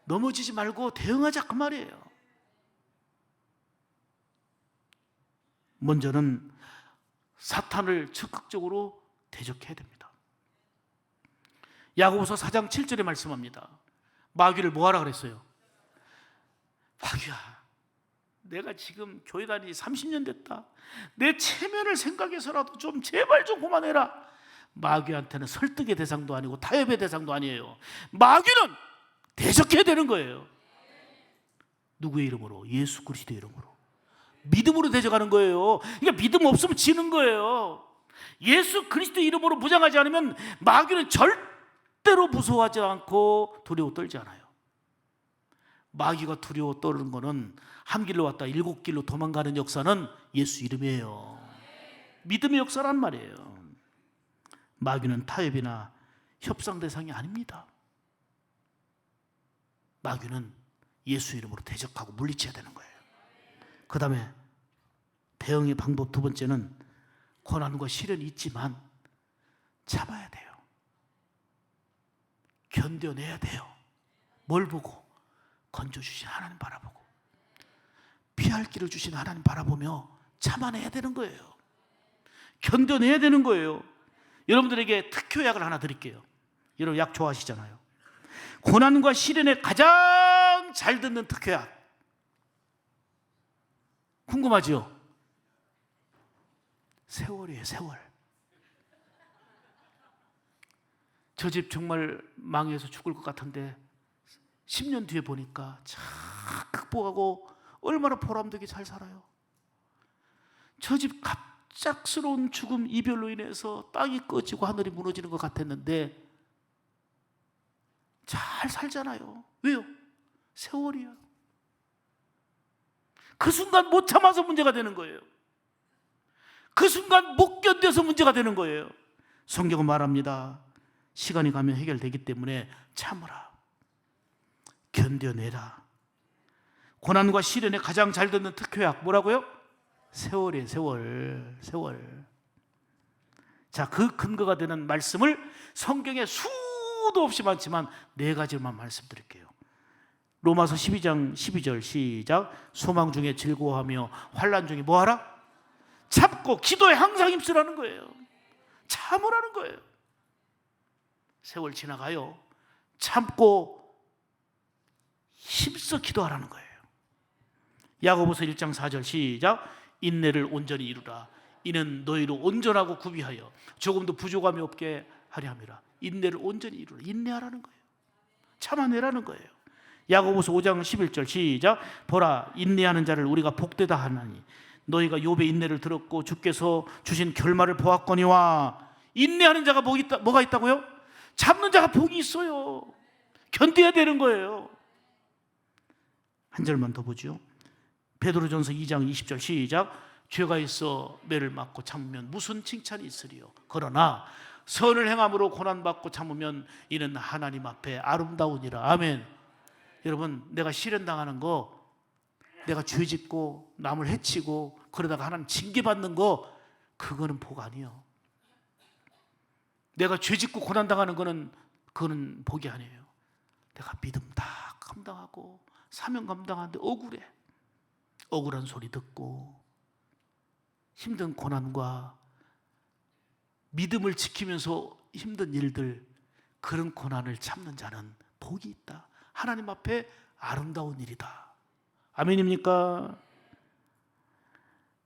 [SPEAKER 1] 넘어지지 말고 대응하자, 그 말이에요. 먼저는 사탄을 적극적으로 대적해야 됩니다. 야고보서 4장 7절에 말씀합니다. 마귀를 뭐하라 그랬어요? 마귀야, 내가 지금 교회 다니지 30년 됐다. 내 체면을 생각해서라도 좀 제발 좀 그만해라. 마귀한테는 설득의 대상도 아니고 타협의 대상도 아니에요. 마귀는 대적해야 되는 거예요. 누구의 이름으로? 예수 그리스도의 이름으로. 믿음으로 대적하는 거예요. 그러니까 믿음 없으면 지는 거예요. 예수 그리스도의 이름으로 무장하지 않으면 마귀는 절대로 무서워하지 않고 두려워 떨지 않아요. 마귀가 두려워 떨는 거는 한 길로 왔다 7길로 도망가는 역사는 예수 이름이에요. 믿음의 역사란 말이에요. 마귀는 타협이나 협상 대상이 아닙니다. 마귀는 예수 이름으로 대적하고 물리쳐야 되는 거예요. 그 다음에 대응의 방법 두 번째는 고난과 시련이 있지만 참아야 돼요. 견뎌내야 돼요. 뭘 보고? 건져주신 하나님 바라보고 피할 길을 주신 하나님 바라보며 참아내야 되는 거예요. 견뎌내야 되는 거예요. 여러분들에게 특효약을 하나 드릴게요. 여러분 약 좋아하시잖아요. 고난과 시련에 가장 잘 듣는 특효약 궁금하죠? 세월이에요. 세월. 저 집 정말 망해서 죽을 것 같은데 10년 뒤에 보니까 참 극복하고 얼마나 보람되게 잘 살아요. 저 집 갑작스러운 죽음, 이별로 인해서 땅이 꺼지고 하늘이 무너지는 것 같았는데 잘 살잖아요. 왜요? 세월이야. 그 순간 못 참아서 문제가 되는 거예요. 그 순간 못 견뎌서 문제가 되는 거예요. 성경은 말합니다. 시간이 가면 해결되기 때문에 참으라. 견뎌내라. 고난과 시련에 가장 잘 듣는 특효약 뭐라고요? 세월이에요. 세월. 자, 그 근거가 되는 말씀을 성경에 수도 없이 많지만 4가지만 말씀드릴게요. 로마서 12장 12절 시작. 소망 중에 즐거워하며 환난 중에 뭐하라? 참고 기도에 항상 힘쓰라는 거예요. 참으라는 거예요. 세월 지나가요. 참고 힘써 기도하라는 거예요. 야고보서 1장 4절 시작. 인내를 온전히 이루라. 이는 너희로 온전하고 구비하여 조금도 부족함이 없게 하려 함이라. 인내를 온전히 이루라. 인내하라는 거예요. 참아내라는 거예요. 야고보서 5장 11절 시작. 보라, 인내하는 자를 우리가 복되다 하나니 너희가 욥의 인내를 들었고 주께서 주신 결말을 보았거니와. 인내하는 자가 뭐가 있다고요? 참는 자가 복이 있어요. 견뎌야 되는 거예요. 한 절만 더 보죠. 베드로전서 2장 20절 시작. 죄가 있어 매를 맞고 참으면 무슨 칭찬이 있으리요. 그러나 선을 행함으로 고난받고 참으면 이는 하나님 앞에 아름다우니라. 아멘. 여러분, 내가 시련당하는 거, 내가 죄짓고 남을 해치고 그러다가 하나님 징계받는 거, 그거는 복 아니에요. 내가 죄짓고 고난당하는 거는 그거는 복이 아니에요. 내가 믿음 다 감당하고 사명 감당하는데 억울한 소리 듣고 힘든 고난과 믿음을 지키면서 힘든 일들, 그런 고난을 참는 자는 복이 있다. 하나님 앞에 아름다운 일이다. 아멘입니까?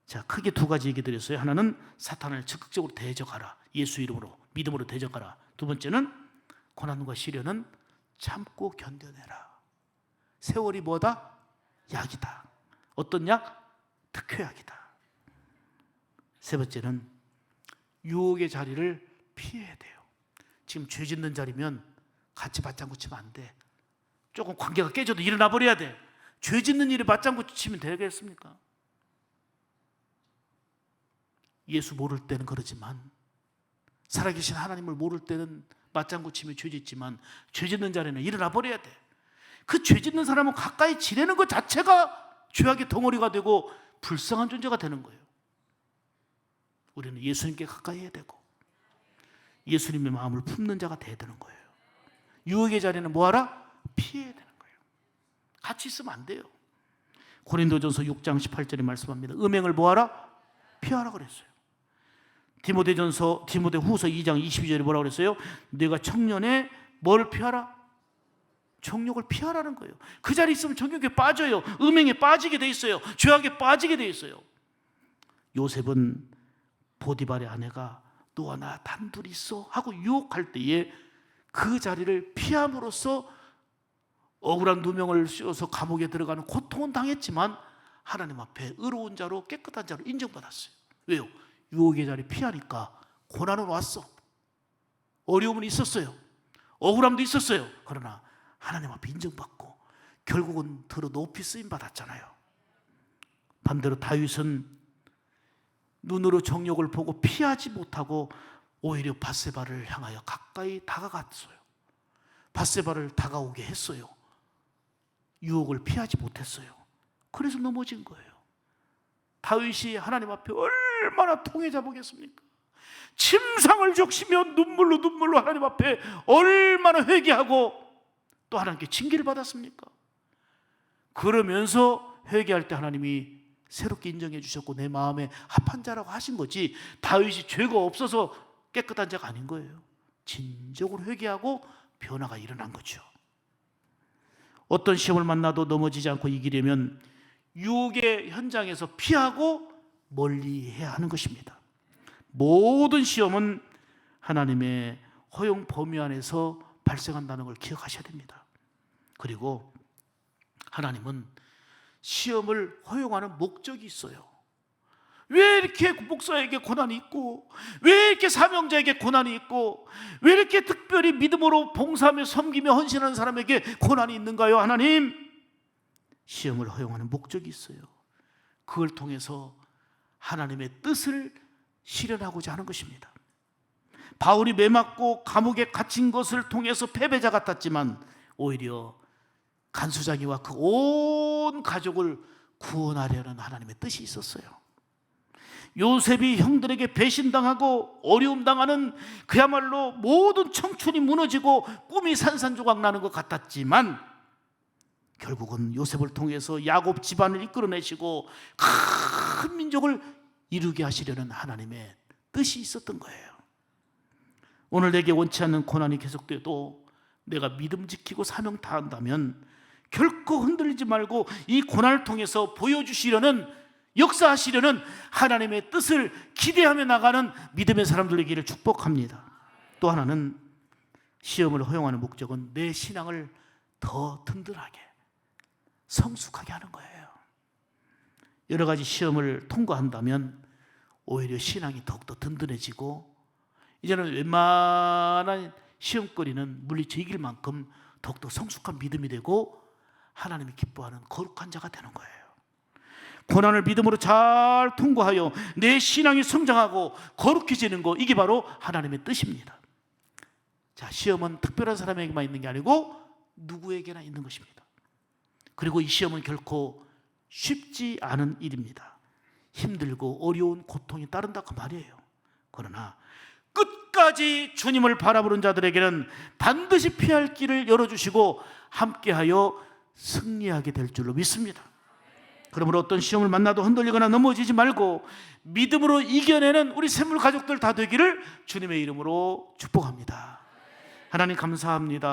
[SPEAKER 1] 자, 크게 2가지 얘기 드렸어요. 하나는 사탄을 적극적으로 대적하라. 예수 이름으로, 믿음으로 대적하라. 2번째는 고난과 시련은 참고 견뎌내라. 세월이 뭐다? 약이다. 어떤 약? 특효약이다. 3번째는 유혹의 자리를 피해야 돼요. 지금 죄 짓는 자리면 같이 맞장구 치면 안 돼. 조금 관계가 깨져도 일어나 버려야 돼. 죄 짓는 일에 맞장구 치면 되겠습니까? 예수 모를 때는 그러지만, 살아계신 하나님을 모를 때는 맞장구 치며 죄 짓지만, 죄 짓는 자리는 일어나 버려야 돼. 그 죄 짓는 사람은 가까이 지내는 것 자체가 죄악의 덩어리가 되고 불쌍한 존재가 되는 거예요. 우리는 예수님께 가까이 해야 되고 예수님의 마음을 품는 자가 돼야 되는 거예요. 유혹의 자리는 뭐하라? 피해야 되는 거예요. 같이 있으면 안 돼요. 고린도전서 6장 18절에 말씀합니다. 음행을 뭐하라? 피하라 그랬어요. 디모데후서 2장 22절에 뭐라고 그랬어요? 네가 청년에 뭘 피하라? 정욕을 피하라는 거예요. 그 자리에 있으면 정욕에 빠져요. 음행에 빠지게 돼 있어요. 죄악에 빠지게 돼 있어요. 요셉은 보디발의 아내가 너와 나 단둘이 있어 하고 유혹할 때에 그 자리를 피함으로써 억울한 누명을 씌워서 감옥에 들어가는 고통은 당했지만 하나님 앞에 의로운 자로 깨끗한 자로 인정받았어요. 왜요? 유혹의 자리 피하니까 고난은 왔어. 어려움은 있었어요. 억울함도 있었어요. 그러나 하나님 앞에 인정받고 결국은 더러 높이 쓰임받았잖아요. 반대로 다윗은 눈으로 정욕을 보고 피하지 못하고 오히려 밧세바를 향하여 가까이 다가갔어요. 밧세바를 다가오게 했어요. 유혹을 피하지 못했어요. 그래서 넘어진 거예요. 다윗이 하나님 앞에 얼마나 통해자 보겠습니까? 침상을 적시며 눈물로 하나님 앞에 얼마나 회개하고 또 하나님께 징계를 받았습니까? 그러면서 회개할 때 하나님이 새롭게 인정해 주셨고 내 마음에 합한 자라고 하신 거지, 다윗이 죄가 없어서 깨끗한 자가 아닌 거예요. 진정으로 회개하고 변화가 일어난 거죠. 어떤 시험을 만나도 넘어지지 않고 이기려면 유혹의 현장에서 피하고 멀리 해야 하는 것입니다. 모든 시험은 하나님의 허용 범위 안에서 발생한다는 걸 기억하셔야 됩니다. 그리고 하나님은 시험을 허용하는 목적이 있어요. 왜 이렇게 목사에게 고난이 있고, 왜 이렇게 사명자에게 고난이 있고, 왜 이렇게 특별히 믿음으로 봉사하며 섬기며 헌신하는 사람에게 고난이 있는가요? 하나님, 시험을 허용하는 목적이 있어요. 그걸 통해서 하나님의 뜻을 실현하고자 하는 것입니다. 바울이 매맞고 감옥에 갇힌 것을 통해서 패배자 같았지만 오히려 간수장이와 그 온 가족을 구원하려는 하나님의 뜻이 있었어요. 요셉이 형들에게 배신당하고 어려움당하는 그야말로 모든 청춘이 무너지고 꿈이 산산조각 나는 것 같았지만 결국은 요셉을 통해서 야곱 집안을 이끌어내시고 큰 민족을 이루게 하시려는 하나님의 뜻이 있었던 거예요. 오늘 내게 원치 않는 고난이 계속돼도 내가 믿음 지키고 사명 다한다면 결코 흔들리지 말고 이 고난을 통해서 보여주시려는, 역사하시려는 하나님의 뜻을 기대하며 나가는 믿음의 사람들 되기를 축복합니다. 또 하나는 시험을 허용하는 목적은 내 신앙을 더 든든하게, 성숙하게 하는 거예요. 여러 가지 시험을 통과한다면 오히려 신앙이 더욱더 든든해지고 이제는 웬만한 시험거리는 물리쳐 이길 만큼 더욱더 성숙한 믿음이 되고 하나님이 기뻐하는 거룩한 자가 되는 거예요. 고난을 믿음으로 잘 통과하여 내 신앙이 성장하고 거룩해지는 거, 이게 바로 하나님의 뜻입니다. 자, 시험은 특별한 사람에게만 있는 게 아니고 누구에게나 있는 것입니다. 그리고 이 시험은 결코 쉽지 않은 일입니다. 힘들고 어려운 고통이 따른다고 말이에요. 그러나 끝까지 주님을 바라보는 자들에게는 반드시 피할 길을 열어주시고 함께하여 승리하게 될 줄로 믿습니다. 그러므로 어떤 시험을 만나도 흔들리거나 넘어지지 말고 믿음으로 이겨내는 우리 샘물 가족들 다 되기를 주님의 이름으로 축복합니다. 하나님 감사합니다.